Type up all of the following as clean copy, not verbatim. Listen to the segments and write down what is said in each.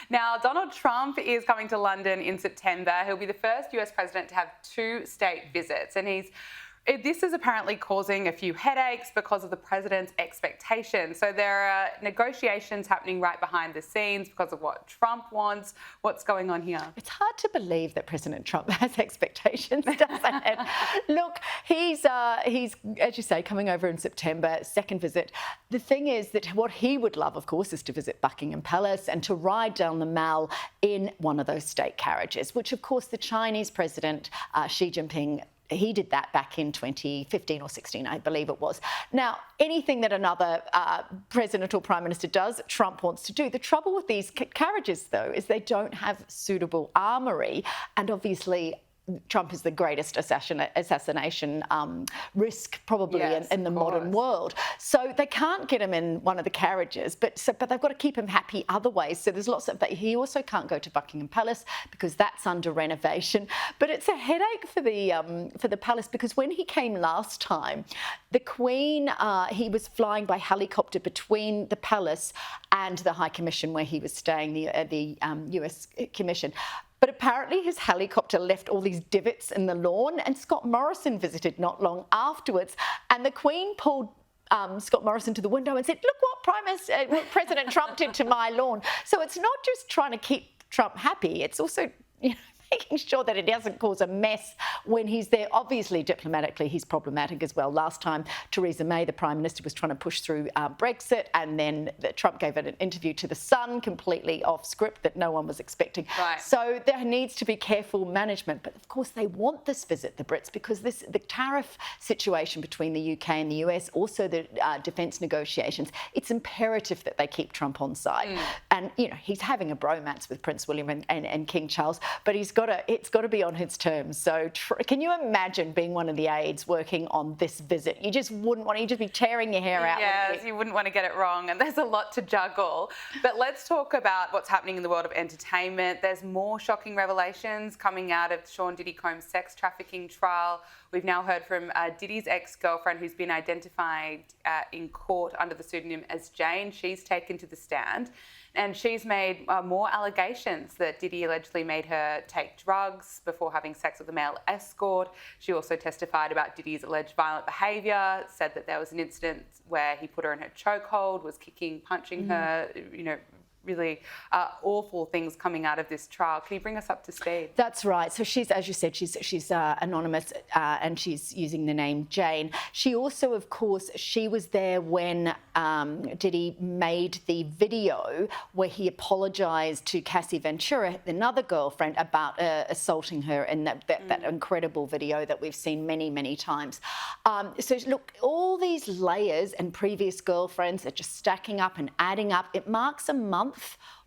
Now, Donald Trump is coming to London in September. He'll be the first US president to have 2 state visits, and this is apparently causing a few headaches because of the president's expectations. So there are negotiations happening right behind the scenes because of what Trump wants. What's going on here? It's hard to believe that President Trump has expectations, doesn't it? Look, he's, as you say, coming over in September, second visit. The thing is that what he would love, of course, is to visit Buckingham Palace and to ride down the Mall in one of those state carriages, which, of course, the Chinese president, Xi Jinping, he did that back in 2015 or 16, I believe it was. Now, anything that another president or prime minister does, Trump wants to do. The trouble with these carriages, though, is they don't have suitable armory, and obviously Trump is the greatest assassination risk probably in the modern world. So they can't get him in one of the carriages, but they've got to keep him happy other ways. So there's lots of that. He also can't go to Buckingham Palace because that's under renovation. But it's a headache for the palace, because when he came last time, the Queen, he was flying by helicopter between the palace and the High Commission where he was staying, the US Commission. But apparently his helicopter left all these divots in the lawn, and Scott Morrison visited not long afterwards, and the Queen pulled Scott Morrison to the window and said, "Look what President Trump did to my lawn." So it's not just trying to keep Trump happy, it's also, making sure that it doesn't cause a mess when he's there. Obviously, diplomatically, he's problematic as well. Last time, Theresa May, the Prime Minister, was trying to push through Brexit, and then Trump gave an interview to The Sun, completely off script, that no one was expecting. Right. So there needs to be careful management. But of course, they want this visit, the Brits, because the tariff situation between the UK and the US, also the defence negotiations, it's imperative that they keep Trump on side. And, he's having a bromance with Prince William and King Charles, but it's got to be on his terms. So can you imagine being one of the aides working on this visit? You just wouldn't want to. You'd just be tearing your hair out. Yes, you wouldn't want to get it wrong, and there's a lot to juggle. But let's talk about what's happening in the world of entertainment. There's more shocking revelations coming out of Sean Diddy Combs' sex trafficking trial. We've now heard from Diddy's ex-girlfriend, who's been identified in court under the pseudonym as Jane. She's taken to the stand, and she's made more allegations that Diddy allegedly made her take drugs before having sex with a male escort. She also testified about Diddy's alleged violent behaviour, said that there was an incident where he put her in her chokehold, was kicking, punching her, really awful things coming out of this trial. Can you bring us up to speed? That's right. So she's, as you said, she's anonymous, and she's using the name Jane. She also, of course, she was there when Diddy made the video where he apologised to Cassie Ventura, another girlfriend, about assaulting her in that incredible video that we've seen many, many times. So look, all these layers and previous girlfriends are just stacking up and adding up. It marks a month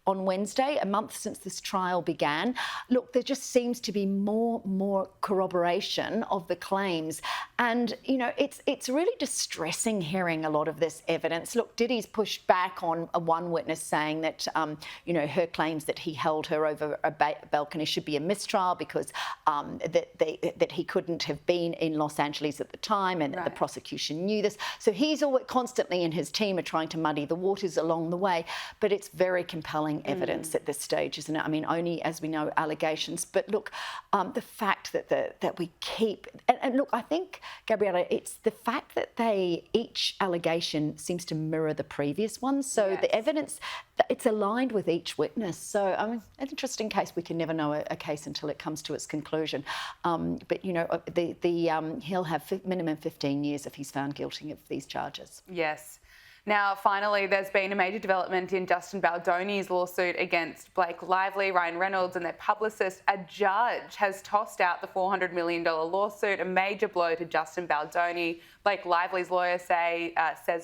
on Wednesday, a month since this trial began. Look, there just seems to be more corroboration of the claims. And, it's really distressing hearing a lot of this evidence. Look, Diddy's pushed back on one witness saying that, her claims that he held her over a balcony should be a mistrial because that he couldn't have been in Los Angeles at the time, and the prosecution knew this. So he's always constantly, and his team are trying to muddy the waters along the way. But it's very compelling evidence at this stage, isn't it? I mean, only, as we know, allegations. But look, the fact that we keep... And look, I think, Gabriella, it's the fact that each allegation seems to mirror the previous one. So the evidence, it's aligned with each witness. So, I mean, an interesting case. We can never know a case until it comes to its conclusion. But, he'll have minimum 15 years if he's found guilty of these charges. Yes. Now, finally, there's been a major development in Justin Baldoni's lawsuit against Blake Lively, Ryan Reynolds and their publicist. A judge has tossed out the $400 million lawsuit, a major blow to Justin Baldoni. Blake Lively's lawyer says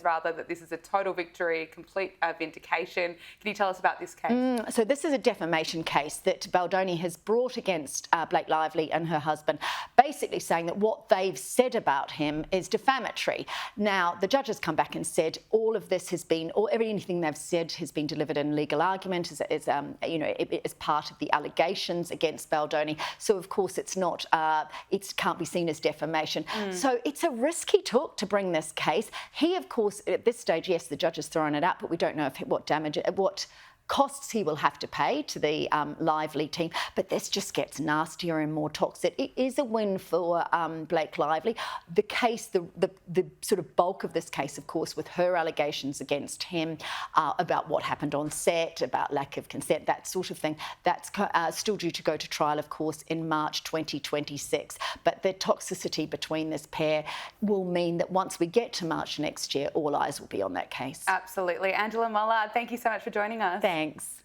that this is a total victory, complete vindication. Can you tell us about this case? So this is a defamation case that Baldoni has brought against Blake Lively and her husband, basically saying that what they've said about him is defamatory. Now, the judge has come back and said all of this has been, or everything they've said has been delivered in legal argument as part of the allegations against Baldoni. So, of course, it's not, it can't be seen as defamation. So it's a risk he took to bring this case. He, of course, at this stage, yes, the judge has thrown it out, but we don't know what costs he will have to pay to the Lively team, but this just gets nastier and more toxic. It is a win for Blake Lively. The case, the sort of bulk of this case, of course, with her allegations against him about what happened on set, about lack of consent, that sort of thing, that's still due to go to trial, of course, in March 2026. But the toxicity between this pair will mean that once we get to March next year, all eyes will be on that case. Absolutely. Angela Mollard, thank you so much for joining us. Thanks.